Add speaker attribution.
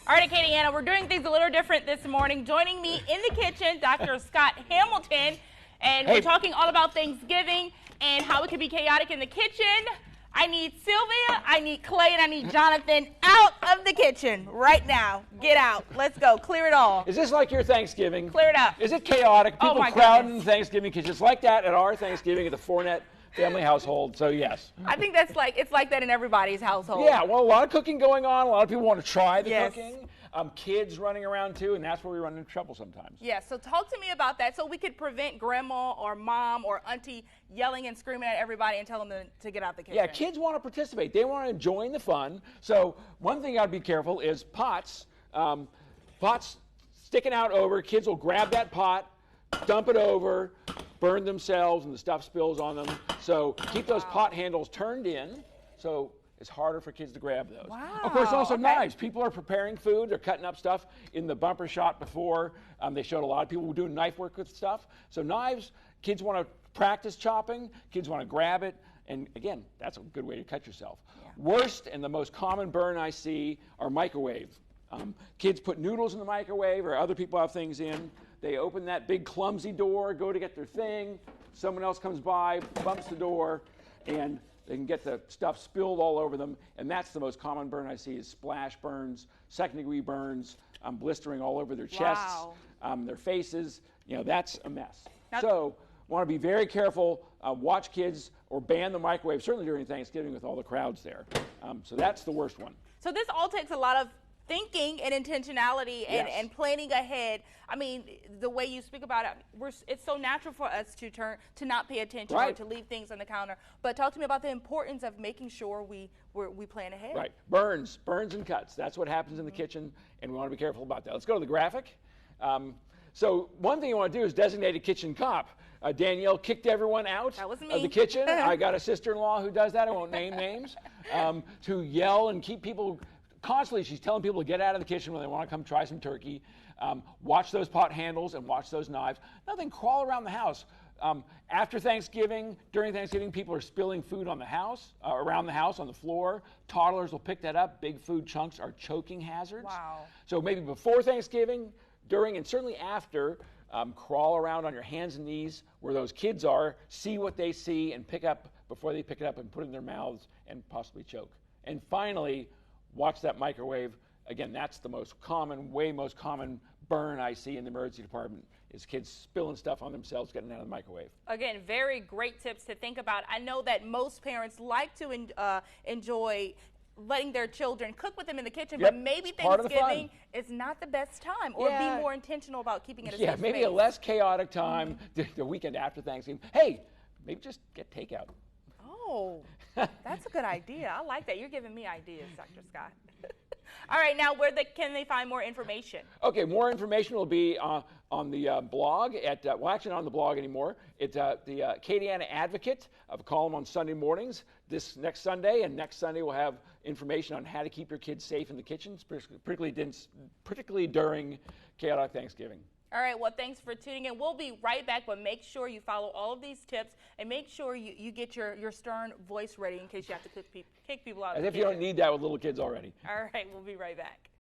Speaker 1: All right, Katie Anna, we're doing things a little different this morning. Joining me in the kitchen, Dr. Scott Hamilton, and we're talking all about Thanksgiving and how it can be chaotic in the kitchen. I need Sylvia, I need Clay, and I need Jonathan out of the kitchen right now. Get out. Let's go. Clear it all.
Speaker 2: Is this like your Thanksgiving?
Speaker 1: Clear it up.
Speaker 2: Is it chaotic? People
Speaker 1: my
Speaker 2: crowding
Speaker 1: goodness.
Speaker 2: Thanksgiving because it's like that at our Thanksgiving at the Fournette family household, so yes.
Speaker 1: I think it's like that in everybody's household.
Speaker 2: Yeah, well, a lot of cooking going on. A lot of people want to try the
Speaker 1: Yes.
Speaker 2: cooking. Kids running around too, and that's where we run into trouble sometimes.
Speaker 1: Yeah, so talk to me about that so we could prevent grandma or mom or auntie yelling and screaming at everybody and telling them to get out the kitchen.
Speaker 2: Yeah, kids want to participate. They want to join the fun. So one thing you got to be careful is pots. Pots sticking out over. Kids will grab that pot, dump it over, burn themselves, and the stuff spills on them. So keep those pot handles turned in. So it's harder for kids to grab those.
Speaker 1: Wow,
Speaker 2: Of course, also
Speaker 1: okay.
Speaker 2: knives. People are preparing food. They're cutting up stuff. In the bumper shot before, they showed a lot of people doing knife work with stuff. So knives, kids want to practice chopping. Kids want to grab it. And again, that's a good way to cut yourself. Yeah. Worst and the most common burn I see are microwave. Kids put noodles in the microwave or other people have things in. They open that big clumsy door, go to get their thing. Someone else comes by, bumps the door, and they can get the stuff spilled all over them, and that's the most common burn I see is splash burns, second-degree burns, blistering all over their chests, their faces. You know, that's a mess. So want to be very careful, watch kids, or ban the microwave, certainly during Thanksgiving with all the crowds there. So that's the worst one.
Speaker 1: So this all takes a lot of thinking and intentionality and,
Speaker 2: Yes.
Speaker 1: and planning ahead. I mean, the way you speak about it, it's so natural for us to not pay attention or
Speaker 2: Right.
Speaker 1: to leave things on the counter. But talk to me about the importance of making sure we plan ahead.
Speaker 2: Right, burns and cuts. That's what happens in the kitchen, and we want to be careful about that. Let's go to the graphic. So one thing you want to do is designate a kitchen cop. Danielle kicked everyone out
Speaker 1: That wasn't
Speaker 2: of the
Speaker 1: me.
Speaker 2: kitchen. I got a sister-in-law who does that. I won't name names. To yell and keep people constantly. She's telling people to get out of the kitchen when they want to come try some turkey. Watch those pot handles and watch those knives. Nothing, crawl around the house. After Thanksgiving, during Thanksgiving, people are spilling food on the house, around the house, on the floor. Toddlers will pick that up. Big food chunks are choking hazards.
Speaker 1: Wow.
Speaker 2: So maybe before Thanksgiving, during, and certainly after, crawl around on your hands and knees where those kids are, see what they see, and pick up before they pick it up and put it in their mouths and possibly choke. And finally, watch that microwave. Again, that's the most common burn I see in the emergency department is kids spilling stuff on themselves, getting out of the microwave.
Speaker 1: Again, very great tips to think about. I know that most parents like to enjoy letting their children cook with them in the kitchen,
Speaker 2: Yep,
Speaker 1: but maybe
Speaker 2: it's part of the
Speaker 1: Thanksgiving is not the best time, or
Speaker 2: Yeah.
Speaker 1: be more intentional about keeping it a
Speaker 2: Yeah,
Speaker 1: safe
Speaker 2: maybe
Speaker 1: space.
Speaker 2: a less chaotic time, the weekend after Thanksgiving. Hey, maybe just get takeout.
Speaker 1: Oh, that's a good idea. I like that. You're giving me ideas, Dr. Scott. All right, now can they find more information?
Speaker 2: Okay, more information will be on the blog at, well, actually not on the blog anymore. It's the Katie Anna Advocate, a column on Sunday mornings. This next Sunday, and next Sunday we'll have information on how to keep your kids safe in the kitchen, particularly during chaotic Thanksgiving.
Speaker 1: All right, well, thanks for tuning in. We'll be right back, but make sure you follow all of these tips and make sure you get your stern voice ready in case you have to kick people out of
Speaker 2: As
Speaker 1: the
Speaker 2: if you don't
Speaker 1: kitchen.
Speaker 2: need that with little kids already.
Speaker 1: All right, we'll be right back.